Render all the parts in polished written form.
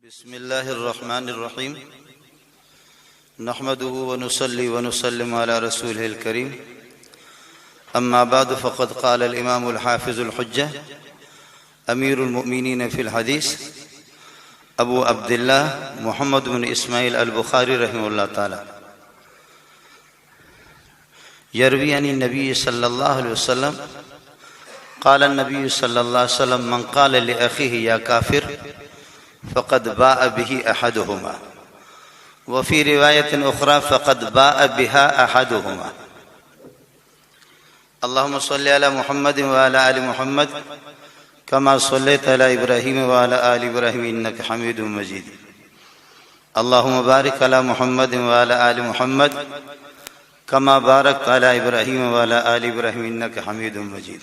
बिस्मिल्लाहिर्रहमानिर्रहीम नहमदुहु व नुसल्ली व नुसल्लिम अला रसूलिहिल करीम अम्मा बाद फ़क़द क़ाल अल इमाम अल हाफ़िज़ अल हुज्जा अमीरुल मुमिनीन फ़िल हदीस अबू अब्दुल्लाह मुहम्मद बिन इस्माइल अल बुखारी रहमहुल्लाह ताला यरवी अन नबी सल्लल्लाहु अलैहि वसल्लम क़ाल नबी सल्लल्लाहु अलैहि वसल्लम मन क़ाल लि अख़ीहि या काफ़िर फ़क़द बाअ बिही अहदुहुमा व फ़ी रिवायतिन उख़रा फ़क़द बाअ बिहा अहदुहुमा। अल्लाहुम्मा सल्लि अला मुहम्मद व अला आलि मुहम्मद कमा सल्लैता अला इब्राहीम व अला आलि इब्राहीम इन्नका हमीदुम मजीद। अल्लाहुम्मा बारिक अला मुहम्मद व अला आलि मुहम्मद कमा बारकता अला इब्राहीम व अला आलि इब्राहीम इन्नका हमीदुम मजीद।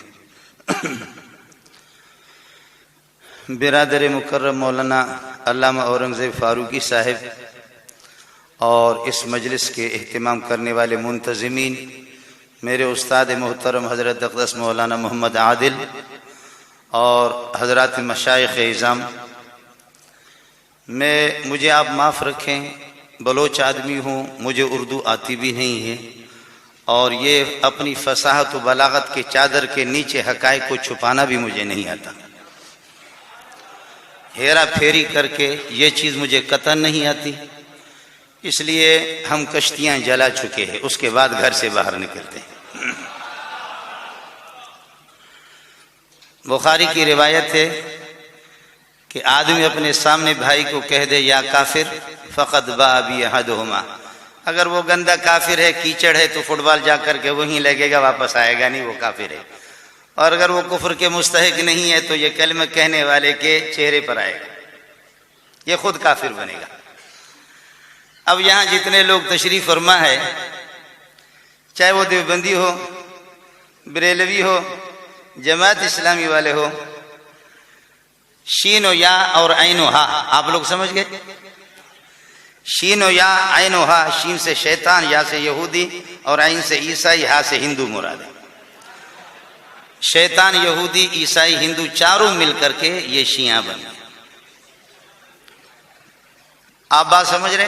बिरादर मुकर्रम मौलाना अल्लामा औरंगज़ेब फ़ारूकी साहिब और इस मजलिस के एहतमाम करने वाले मुंतज़िमीन, मेरे उस्ताद मोहतरम हज़रत अक़दस मौलाना मोहम्मद आदिल और हज़रात मशाइख़ इज़ाम, मुझे आप माफ़ रखें, बलोच आदमी हूँ, मुझे उर्दू आती भी नहीं है और ये अपनी फ़साहत व बलागत के चादर के नीचे हक़ाइक़ को छुपाना भी मुझे नहीं आता। हेरा फेरी करके ये चीज़ मुझे कतई नहीं आती, इसलिए हम कश्तियाँ जला चुके हैं, उसके बाद घर से बाहर निकलते हैं। बुखारी की रिवायत है कि आदमी अपने सामने भाई को कह दे या काफिर फ़क़द बाअ बिही अहदुहुमा। अगर वो गंदा काफिर है, कीचड़ है, तो फुटबॉल जा कर के वहीं लगेगा, वापस आएगा नहीं, वो काफिर है। और अगर वो कुफ्र के मुस्तहिक नहीं है तो ये कलमा कहने वाले के चेहरे पर आएगा, ये खुद काफिर बनेगा। अब यहाँ जितने लोग तशरीफ फरमा है, चाहे वो देवबंदी हो, बरेलवी हो, जमात इस्लामी वाले हो, शीन या और ऐन हा, आप लोग समझ गए? शीन या ऐन हा, शीन से शैतान, या से यहूदी और ऐन से ईसाई, हा से हिंदू मुराद है। शैतान, यहूदी, ईसाई, हिंदू चारों मिलकर के ये शिया बने। आप बात समझ रहे?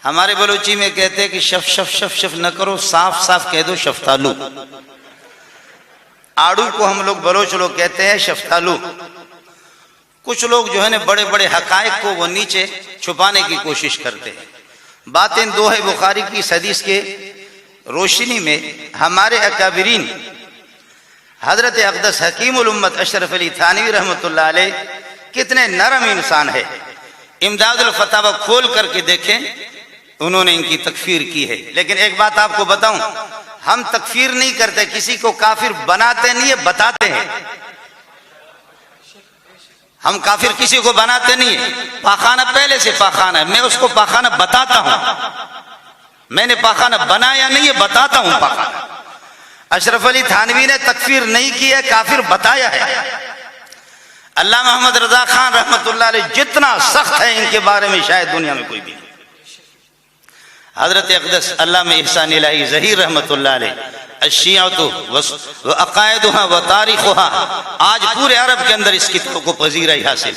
हमारे बलूची में कहते हैं कि शफ शफ शफ शफ न करो, साफ साफ कह दो शफ्तालू। आड़ू को हम लोग बलोच लोग कहते हैं शफ्तालू। कुछ लोग जो है ना बड़े बड़े हकायक को वो नीचे छुपाने की कोशिश करते हैं। बातें दो है बुखारी की इस हदीस के रोशनी में। हमारे अकाबिरीन हजरत अक़दस हकीमुल उम्मत अशरफ अली थानवी रहमतुल्लाह अलैह कितने नरम इंसान है। इमदादुल फतावा खोल करके देखें, उन्होंने इनकी तकफीर की है। लेकिन एक बात आपको बताऊं, हम तकफीर नहीं करते, किसी को काफिर बनाते नहीं है, बताते हैं। हम काफिर किसी को बनाते नहीं है। पाखाना पहले से पाखाना है, मैं उसको पाखाना बताता हूं। मैंने पाखाना बनाया नहीं है, बताता हूं पाखाना। अशरफ अली थानवी ने तकफीर नहीं की है, काफिर बताया है। अल्लाह मोहम्मद रजा खान रहमतुल्लाह अलैह जितना सख्त है इनके बारे में शायद दुनिया में कोई भी नहीं। हजरत अक़दस अल्लामा इहसान इलाही ज़हीर रहमतुल्लाह अलैह अश्शियातु व अक़ाइदुहा व तारीख़ुहा, आज पूरे अरब के अंदर इस किताब को पज़ीराई हासिल।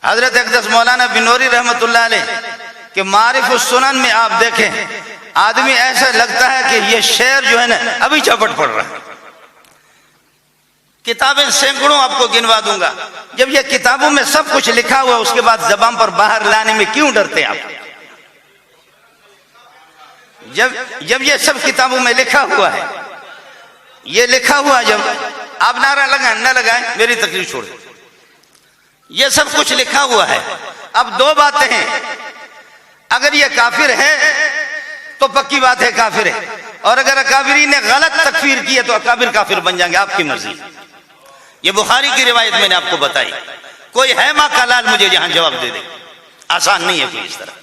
हजरत अक़दस मौलाना बिनौरी रहमतुल्लाह अलैह के मारिफ़ुस सुनन में आप देखें, आदमी ऐसा लगता है कि ये शेर जो है ना अभी झपट पड़ रहा है। किताबें सैकड़ों आपको गिनवा दूंगा। जब ये किताबों में सब कुछ लिखा हुआ, उसके बाद ज़बान पर बाहर लाने में क्यों डरते आप? जब ये सब किताबों में लिखा हुआ है, ये लिखा हुआ, जब आप नारा लगाएं न लगाएं, मेरी तकलीफ छोड़ दो, ये सब कुछ लिखा हुआ है। अब दो बातें हैं, अगर ये काफिर है तो पक्की बात है काफिर है, और अगर अकाबिरी ने गलत तकफीर की है तो अकाबिर काफिर बन जाएंगे, आपकी मर्जी। ये बुखारी की रिवायत मैंने आपको बताई। कोई है मां का लाल मुझे यहां जवाब दे दे, आसान नहीं है कोई इस तरह।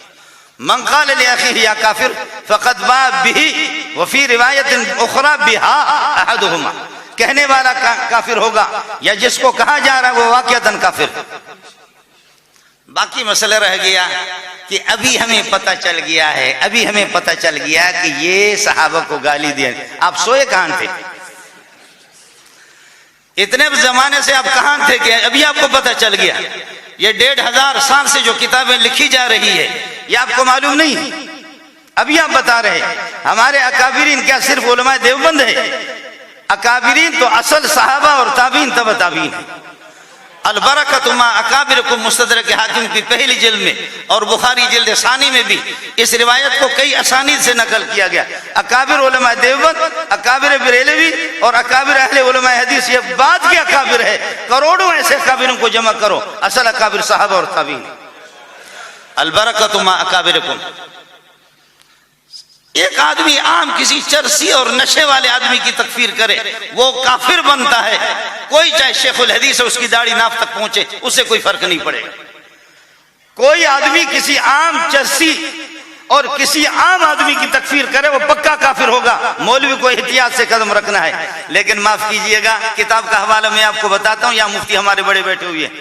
मन क़ाल लि अख़ीहि या काफिर फ़क़द बाअ बिही व फ़ी रिवायतिन उख़रा बिहा अहदुहुमा। कहने वाला काफिर होगा या जिसको कहा जा रहा है वो वाक़िअतन काफिर। बाकी मसला रह गया कि अभी हमें पता चल गया है, अभी हमें पता चल गया कि ये सहाबा को गाली दिए। आप सोए कहां थे? इतने जमाने से आप कहां थे कि अभी आपको पता चल गया? ये 1500 साल से जो किताबें लिखी जा रही है, ये आपको मालूम नहीं? अभी आप बता रहे हमारे अकाबिरीन क्या सिर्फ उलमाए देवबंद है? अकाबिरीन तो असल सहाबा और ताबीन तब ताबीन है। अलबरकत मा अकाबिरकुम मुस्तदरक हाकिम की पहली जिल्द में और बुखारी जिल्द सानी में भी इस रिवायत को कई असानीद से नकल किया गया। अकाबिर उलमाए देवबंद, अकाबिर बरेलवी और अकाबिर अहले उलमाए हदीस, ये बाद के अकाबिर है। करोड़ों ऐसे अकाबिरों को जमा करो, असल अकाबिर सहाबा और ताबीन। अलबरकत मा अकाबिरकुम। एक आदमी आम किसी चरसी और नशे वाले आदमी की तकफीर करे, वो काफिर बनता है। कोई चाहे शेखुल हदीस है, उसकी दाढ़ी नाफ तक पहुंचे, उससे कोई फर्क नहीं पड़ेगा। कोई आदमी किसी आम चरसी और किसी आम आदमी की तकफीर करे, वो पक्का काफिर होगा। मौलवी को एहतियात से कदम रखना है। लेकिन माफ कीजिएगा, किताब का हवाला मैं आपको बताता हूं, यहाँ मुफ्ती हमारे बड़े बैठे हुए हैं।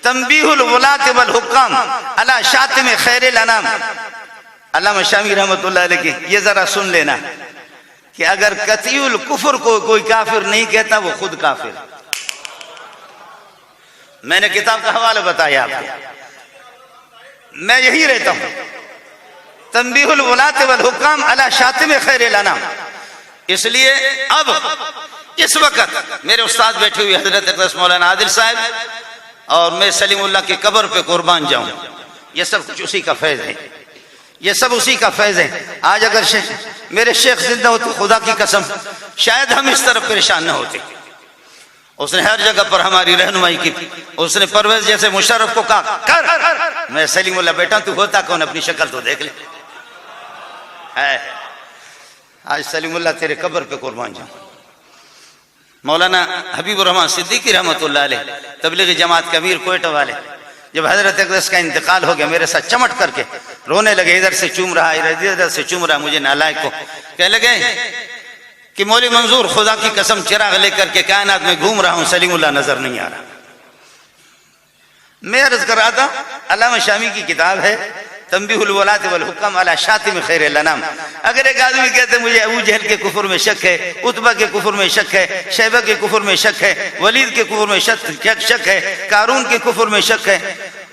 तंबीहुल वलात वल हुक्काम अला शातिम खैरिल अनाम, अल्लामा शामी रहमतुल्लाह अलैह। ये जरा सुन लेना कि अगर कतीउल कुफर को कोई काफिर नहीं कहता, वो खुद काफिर। मैंने किताब का हवाला बताया आपको, मैं यही रहता हूं। तंबीहुल वलात वल हुक्काम अला शातिम खैरिल अनाम। इसलिए अब इस वक्त मेरे उस्ताद बैठे हुए हजरत अक़दस मौलाना आदिल साहब और मैं सलीमुल्लाह की कब्र पे कुर्बान जाऊं, ये सब कुछ उसी का फैज है, ये सब उसी का फैज है। आज अगर मेरे शेख जिंदा होते, खुदा की कसम शायद हम इस तरफ परेशान न होते। उसने हर जगह पर हमारी रहनुमाई की। उसने परवेज जैसे मुशर्रफ को कहा कर, मैं सलीमुल्लाह बेटा तू होता कौन, अपनी शक्ल तो देख ले। है आज सलीमुल्लाह तेरे कब्र पे कुर्बान जाऊं। मौलाना हबीबुर रहमान सिद्दीकी रहमतुल्लाह अलैह, तबलीगी जमात के अमीर कोयटा वाले, जब हजरत अक़दस का इंतकाल हो गया, मेरे साथ चमट करके रोने लगे। इधर से चूम रहा, इधर से चूम रहा। मुझे नालायक को कह लगे कि मौलवी मंजूर खुदा की कसम चिराग लेकर के कायनात में घूम रहा हूं, सलीमुल्लाह नजर नहीं आ रहा। मैं अर्ज कर रहा था, अल्लामा शामी की किताब है तंबीहुल वलात वल हुक्म अला शातिम खैरिल अनाम। अगर एक आदमी कहते मुझे अबू जहल के कुफर में शक है, उतबा के कुफर में शक है, शैबा के कुफर में शक है, वलीद के कुफर में शक है, कारून के कुफर में शक है,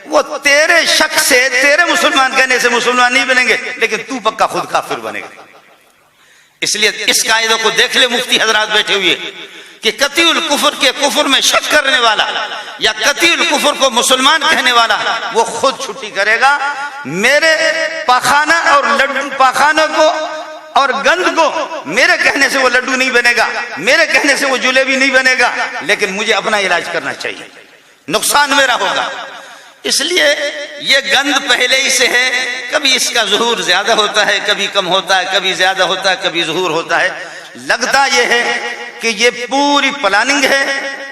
वो तेरे शक से, तेरे मुसलमान कहने से मुसलमान नहीं बनेंगे, लेकिन तू पक्का खुद काफिर बनेगा। इसलिए इस कायदे को देख ले मुफ्ती हजरात बैठे हुए कि कतीउल कुफर के कुफर में शक करने वाला या कतीउल कुफर को मुसलमान कहने वाला, वो खुद छुट्टी करेगा। मेरे पाखाना और लड्डू, पाखाना को और गंद को मेरे कहने से वो लड्डू नहीं बनेगा, मेरे कहने से वो जलेबी नहीं बनेगा, लेकिन मुझे अपना इलाज करना चाहिए, नुकसान मेरा होगा। इसलिए ये गंद पहले ही से है। कभी इसका ज़ुहूर ज्यादा होता है, कभी कम होता है, कभी ज्यादा होता है, कभी ज़ुहूर होता है। लगता यह है कि ये पूरी प्लानिंग है,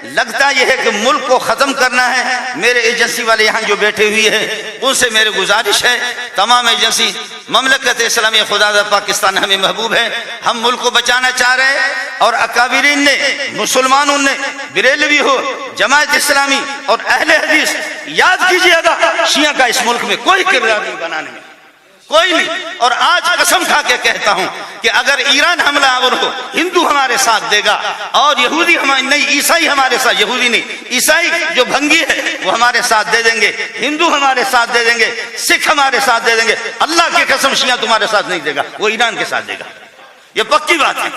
लगता यह है कि मुल्क को ख़त्म करना है। मेरे एजेंसी वाले यहाँ जो बैठे हुए हैं, उनसे मेरी गुजारिश है, तमाम एजेंसी ममलकत इस्लामी खुदा पाकिस्तान हमें महबूब है, हम मुल्क को बचाना चाह रहे हैं। और अकाबिरीन ने, मुसलमानों ने, बरेलवी हो, जमात इस्लामी और अहले हदीस, याद कीजिएगा शिया का इस मुल्क में कोई किरदार नहीं बनाने में, कोई नहीं। और आज कसम खा के कहता हूं कि अगर ईरान हमलावर हो, हिंदू हमारे साथ देगा और यहूदी हमारे नहीं, ईसाई हमारे साथ, यहूदी नहीं, ईसाई जो भंगी है वो हमारे साथ दे देंगे, हिंदू हमारे साथ दे देंगे, सिख हमारे साथ दे देंगे। अल्लाह की कसम शिया तुम्हारे साथ नहीं देगा, वो ईरान के साथ देगा। ये पक्की बात है,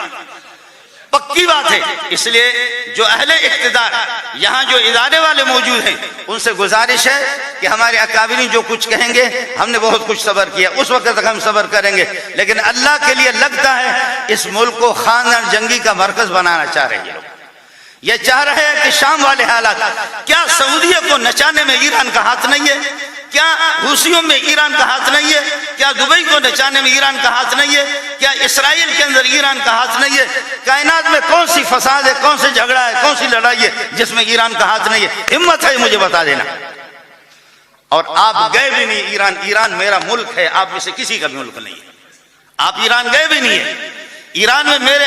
पक्की बात है। इसलिए जो अहले इख्तिदार, यहाँ जो इदारे वाले मौजूद हैं, उनसे गुजारिश है कि हमारे अकाबिरीन जो कुछ कहेंगे, हमने बहुत कुछ सब्र किया, उस वक्त तक हम सब्र करेंगे, लेकिन अल्लाह के लिए लगता है इस मुल्क को खानदान जंगी का मरकज बनाना चाह रहे हैं। ये चाह रहे हैं कि शाम वाले हालात, क्या सऊदीया को नचाने में ईरान का हाथ नहीं है? क्या हुसियों में ईरान का हाथ नहीं है? क्या दुबई को नचाने में ईरान का हाथ नहीं है? क्या इसराइल के अंदर ईरान का हाथ नहीं है? कायनात में कौन सी फसाद है, कौन सी झगड़ा है, कौन सी लड़ाई है जिसमें ईरान का हाथ नहीं है? हिम्मत है मुझे बता देना। और आप गए भी नहीं ईरान, ईरान मेरा मुल्क है, आप में से किसी का भी मुल्क नहीं है। आप ईरान गए भी नहीं है। ईरान में मेरे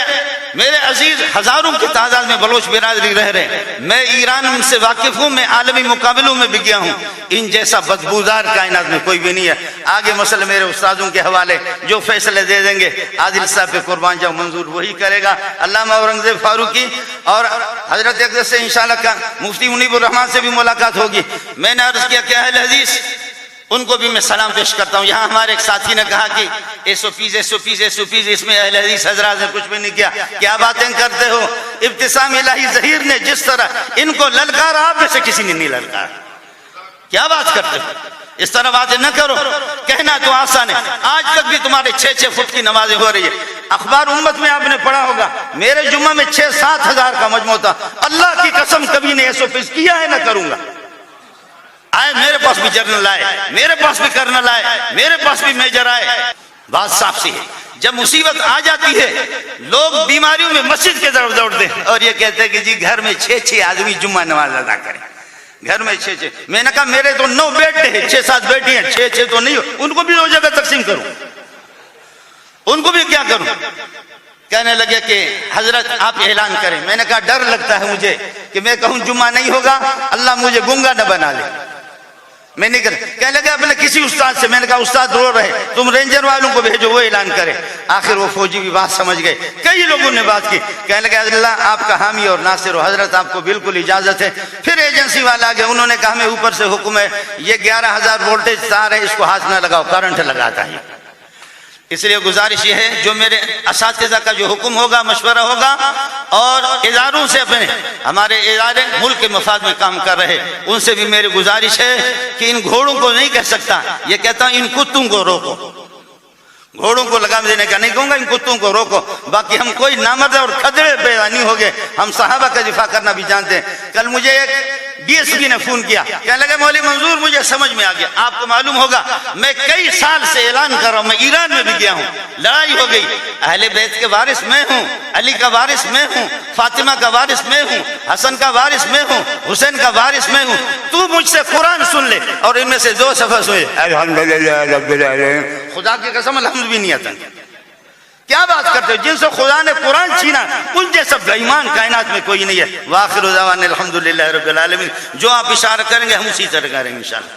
मेरे अजीज, हजारों की तादाद में बलोच बिरादरी रह रहे हैं। मैं ईरान से वाकिफ हूँ, मैं आलमी मुकाबलों में भी गया हूँ। इन जैसा बदबूदार कायनात में कोई भी नहीं है। आगे मसले मेरे उस्तादों के हवाले, जो फैसले दे देंगे आदिल साहब पे कुर्बान जाओ, मंजूर वही करेगा। अल्लामा औरंगजेब फारूकी और हजरत अकदस से इंशाअल्लाह का मुफ्ती मुनीबुर रहमान से भी मुलाकात होगी। मैंने अर्ज किया कि अहले हदीस, उनको भी मैं सलाम पेश करता हूँ। यहाँ हमारे एक साथी ने कहा कि एसओपीज इसमें अहले हदीस हजरात ने कुछ भी नहीं किया। क्या बातें करते हो? इब्तिसाम इलाही ज़हीर ने जिस तरह इनको ललकारा, आप में से किसी ने नहीं ललकारा। क्या बात करते हो? इस तरह बातें न करो। कहना तो आसान है, आज तक भी तुम्हारे 6-6 फुट की नमाजें हो रही है। अखबार उम्मत में आपने पढ़ा होगा, मेरे जुम्मा में 6-7 हजार का मजमू था। अल्लाह की कसम कभी ने एसओपीज किया है, न करूंगा। आए मेरे पास भी जर्नल आए, मेरे पास भी कर्नल आए, मेरे पास भी मेजर आए। बात साफ सी है, जब मुसीबत आ जाती है लोग बीमारियों में मस्जिद के तरफ दौड़ते हैं और ये कहते हैं कि जी घर में 6-6 आदमी जुम्मा नमाज अदा करें। घर में 6-6, मैंने कहा मेरे तो 9 बेटे हैं, 6-7 बेटी हैं, 6-6 तो नहीं हो। उनको भी 2 जगह तकसीम करूं, उनको भी क्या करूं? कहने लगे कि हजरत आप ऐलान करें। मैंने कहा डर लगता है मुझे कि मैं कहूं जुम्मा नहीं होगा, अल्लाह मुझे गूंगा न बना ले, मैं नहीं कर। कहने लगे अपने किसी उस्ताद से। मैंने कहा उस्ताद रो रहे, तुम रेंजर वालों को भेजो, वो ऐलान करे। आखिर वो फौजी भी बात समझ गए, कई लोगों ने बात की। कहने लगे अल्लाह आपका हामी और नासिर हो, हजरत आपको बिल्कुल इजाजत है। फिर एजेंसी वाला आ गया, उन्होंने कहा हमें ऊपर से हुक्म है, ये 11,000 वोल्टेज तार है, इसको हाथ न लगाओ, करंट लगाता है। इसलिए गुजारिश ये है, जो मेरे असातिज़ा का जो हुक्म होगा, मशवरा होगा, और इदारों से अपने हमारे इदारे मुल्क के मफाद में काम कर रहे, उनसे भी मेरी गुजारिश है कि इन घोड़ों को नहीं कह सकता, ये कहता हूं इन कुत्तों को रोको। घोड़ों को लगाम देने का नहीं कहूंगा, इन कुत्तों को रोको। बाकी हम कोई नामर्द और खदड़े पैदा नहीं हो गए, हम सहाबा का दिफा करना भी जानते हैं। कल मुझे एक डीएसपी ने फोन किया, कहने लगे मौलवी मंजूर मुझे समझ में आ गया, आपको मालूम होगा मैं कई साल से ऐलान कर रहा हूं, मैं ईरान में भी गया हूं, लड़ाई हो गई, अहले बैत के वारिस मैं हूं, अली का वारिस मैं हूं, फातिमा का वारिस मैं हूं, हसन का वारिस मैं हूं, हुसैन का वारिस मैं हूं। तू मुझसे कुरान सुन ले और इनमें से 2 सफा सुने, अल्हम्दुलिल्लाह रब्बिल आलमीन, खुदा की कसम अल्हम्दुलिल्लाह भी नहीं आता। क्या बात करते हो? जिनसे खुदा ने कुरान छीना उन जैसा बेईमान कायनात में कोई नहीं है। वाखिर दावाना अल्हम्दुलिल्लाह रब्बिल आलमीन। जो आप इशारा करेंगे हम उसी तरह करेंगे इंशाअल्लाह।